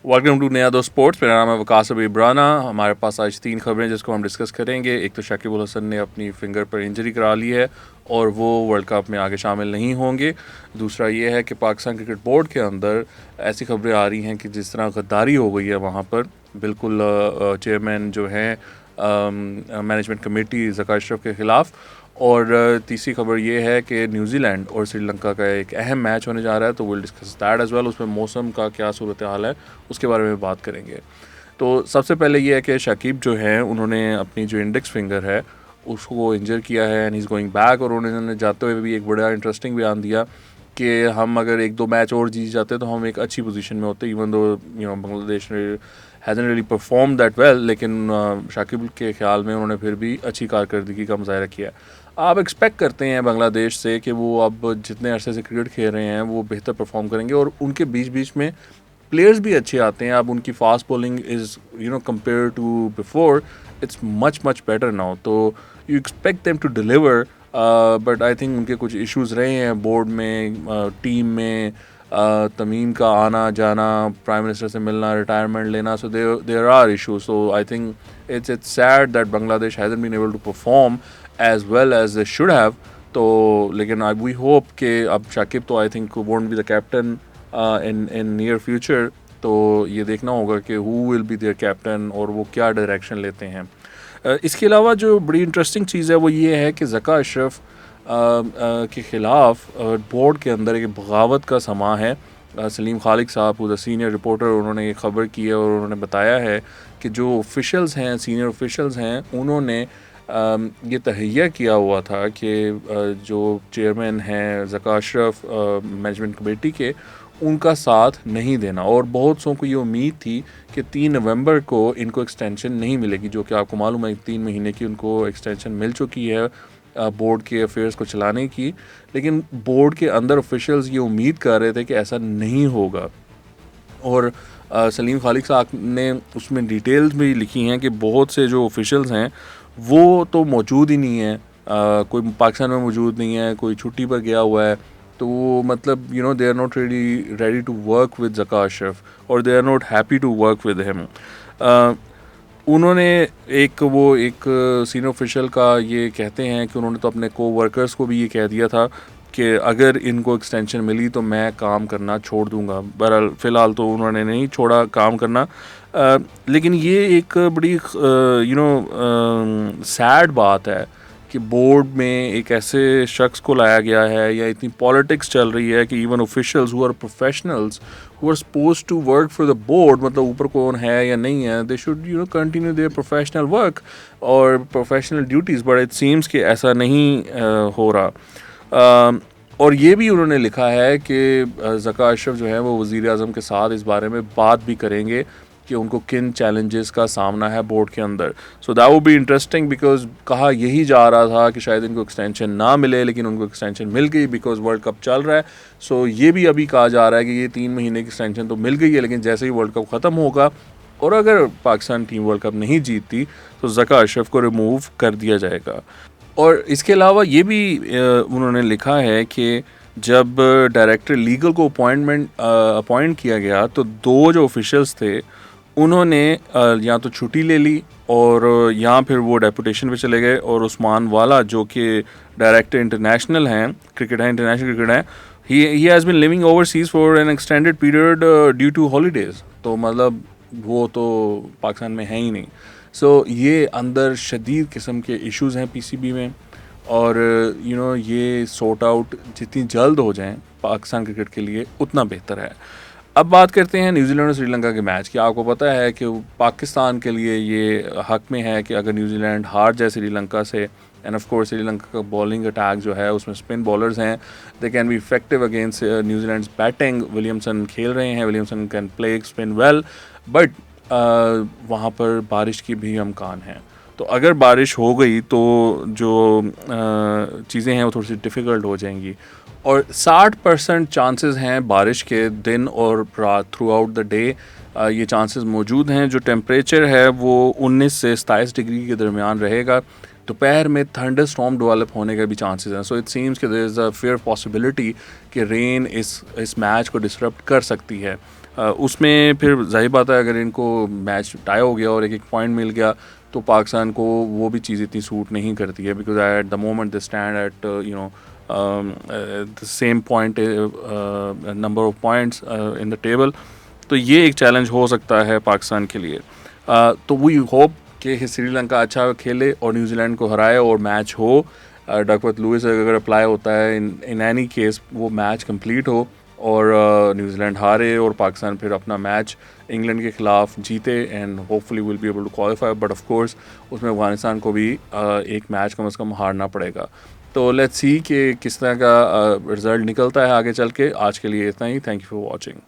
Welcome to नया दो sports. मेरा नाम है वकास अबी इब्राना। हमारे पास आज 3 खबरें जिसको हम डिस्कस करेंगे। एक तो शाकिब अल हसन ने अपनी फिंगर पर इंजरी करा ली है और वो वर्ल्ड कप में आगे शामिल नहीं होंगे। दूसरा ये है कि पाकिस्तान क्रिकेट बोर्ड के अंदर ऐसी खबरें आ रही हैं कि जिस तरह गद्दारी हो गई है वहाँ पर, बिल्कुल चेयरमैन जो हैं मैनेजमेंट कमेटी ज़का अशरफ के ख़िलाफ़। और तीसरी खबर ये है कि न्यूजीलैंड और श्रीलंका का एक अहम मैच होने जा रहा है, तो will discuss that as well. उसमें मौसम का क्या सूरत हाल है उसके बारे में बात करेंगे। तो सबसे पहले ये है कि शाकिब जो है उन्होंने अपनी जो इंडेक्स फिंगर है उसको इंजर किया है एंड इज़ गोइंग बैक। और उन्होंने जाते हुए भी एक बड़ा इंटरेस्टिंग बयान दिया कि हम अगर 1-2 मैच और जीत जाते तो हम एक अच्छी पोजीशन में होते, even though Bangladesh hasn't really perform that well. लेकिन शाकिब के ख्याल में उन्होंने फिर भी अच्छी कारकर्दगी का मुजाहरा किया। आप एक्सपेक्ट करते हैं बांग्लादेश से कि वो अब जितने अरसे से क्रिकेट खेल रहे हैं वो बेहतर परफॉर्म करेंगे, और उनके बीच बीच में प्लेयर्स भी अच्छे आते हैं। अब उनकी fast bowling is compare to before, it's much better now. तो you expect them to deliver, but I think उनके कुछ इश्यूज़ रहे हैं बोर्ड में, टीम में, तमीम का आना जाना, प्राइम मिनिस्टर से मिलना, रिटायरमेंट लेना। So there are issues. So I think it's sad that Bangladesh hasn't been able to perform as well as they should have. तो लेकिन वी होप कि अब शाकिब तो I think won't be the captain in near future. तो ये देखना होगा कि who will be their captain और वो क्या डायरेक्शन लेते हैं। इसके अलावा जो बड़ी इंटरेस्टिंग चीज़ है वो ये है कि ज़का अशरफ के ख़िलाफ़ बोर्ड के अंदर एक बगावत का समा है। सलीम खालिक साहब द सीनियर रिपोर्टर, उन्होंने ये खबर की है और उन्होंने बताया है कि जो ऑफिशियल्स हैं, सीनियर ऑफिशियल्स हैं, उन्होंने ये तहैया किया हुआ था कि जो चेयरमैन हैं ज़का अशरफ मैनेजमेंट कमेटी के, उनका साथ नहीं देना। और बहुत सौ को ये उम्मीद थी कि 3 नवंबर को इनको एक्सटेंशन नहीं मिलेगी, जो कि आपको मालूम है 3 महीने की उनको एक्सटेंशन मिल चुकी है बोर्ड के अफेयर्स को चलाने की। लेकिन बोर्ड के अंदर ऑफिशियल्स ये उम्मीद कर रहे थे कि ऐसा नहीं होगा। और सलीम खालिक साहब ने उसमें डिटेल्स भी लिखी हैं कि बहुत से जो ऑफिशियल्स हैं वो तो मौजूद ही नहीं है, कोई पाकिस्तान में मौजूद नहीं है, कोई छुट्टी पर गया हुआ है। तो मतलब they are not ready to work with Zaka Ashraf और they are not happy to work with him. उन्होंने एक सीनियर ऑफिशियल का ये कहते हैं कि उन्होंने तो अपने को वर्कर्स को भी ये कह दिया था कि अगर इनको एक्सटेंशन मिली तो मैं काम करना छोड़ दूंगा। बहरहाल फ़िलहाल तो उन्होंने नहीं छोड़ा काम करना। लेकिन ये एक बड़ी सैड बात है कि बोर्ड में एक ऐसे शख्स को लाया गया है, या इतनी पॉलिटिक्स चल रही है कि even officials who are professionals who are suppose to work for the board, मतलब ऊपर कौन है या नहीं है, they should continue their professional work और professional duties. But it seems कि ऐसा नहीं हो रहा। और ये भी उन्होंने लिखा है कि ज़का अशरफ जो है वो वज़ीर आज़म के साथ इस बारे में बात भी करेंगे कि उनको किन चैलेंजेस का सामना है बोर्ड के अंदर। So that would be interesting, because कहा यही जा रहा था कि शायद इनको एक्सटेंशन ना मिले, लेकिन उनको एक्सटेंशन मिल गई बिकॉज वर्ल्ड कप चल रहा है। सो ये भी अभी कहा जा रहा है कि ये 3 महीने की एक्सटेंशन तो मिल गई है, लेकिन जैसे ही वर्ल्ड कप ख़त्म होगा और अगर पाकिस्तान टीम वर्ल्ड कप नहीं जीतती तो ज़का अशरफ को रिमूव कर दिया जाएगा। और इसके अलावा ये भी उन्होंने लिखा है कि जब डायरेक्टर लीगल को अपॉइंट किया गया तो 2 जो ऑफिशियल्स थे उन्होंने या तो छुट्टी ले ली और या फिर वो डेपुटेशन पे चले गए। और उस्मान वाला जो कि डायरेक्टर इंटरनेशनल हैं, इंटरनेशनल क्रिकेट हैं, he has been living overseas for an extended period due to holidays. तो मतलब वो तो पाकिस्तान में है ही नहीं। सो ये अंदर शदीद किस्म के इश्यूज़ हैं पीसीबी में, और ये सॉर्ट आउट जितनी जल्द हो जाएं पाकिस्तान क्रिकेट के लिए उतना बेहतर है। अब बात करते हैं न्यूजीलैंड और श्रीलंका के मैच की। आपको पता है कि पाकिस्तान के लिए ये हक में है कि अगर न्यूजीलैंड हार जाए श्रीलंका से, एंड ऑफ कोर्स श्रीलंका का बॉलिंग अटैक जो है उसमें स्पिन बॉलर्स हैं, they can be effective against New Zealand's batting. Williamson खेल रहे हैं, Williamson can play spin well, but वहाँ पर बारिश की भी इम्कान है। तो अगर बारिश हो गई तो जो चीज़ें हैं वो थोड़ी सी डिफ़िकल्ट हो जाएंगी। और 60% चांसेस हैं बारिश के दिन और रात, थ्रू आउट द डे ये चांसेस मौजूद हैं। जो टेम्परेचर है वो 19 से 27 डिग्री के दरमियान रहेगा। दोपहर में थंडर स्टॉर्म डेवलप होने के भी चांसेस हैं। सो इट सीम्स कि there is a fair possibility कि रेन इस मैच को डिसरप्ट कर सकती है। उसमें फिर जाहिर बात है अगर इनको मैच टाई हो गया और एक एक पॉइंट मिल गया तो पाकिस्तान को वो भी चीज़ इतनी सूट नहीं करती है, because at the moment they stand at you know the same point number of points in the table. तो ये एक चैलेंज हो सकता है पाकिस्तान के लिए। तो वी होप कि श्रीलंका अच्छा खेले और न्यूजीलैंड को हराए और मैच हो। डकवर्थ लुइस अगर अप्लाई होता है इन एनी केस वो मैच कंप्लीट हो और न्यूजीलैंड हारे और पाकिस्तान फिर अपना मैच इंग्लैंड के ख़िलाफ़ जीते and hopefully will be able to qualify. But of course उसमें अफगानिस्तान को भी एक मैच कम से कम हारना पड़ेगा। तो लेट्स सी कि किस तरह का रिज़ल्ट निकलता है आगे चल के। आज के लिए इतना ही। Thank you for watching.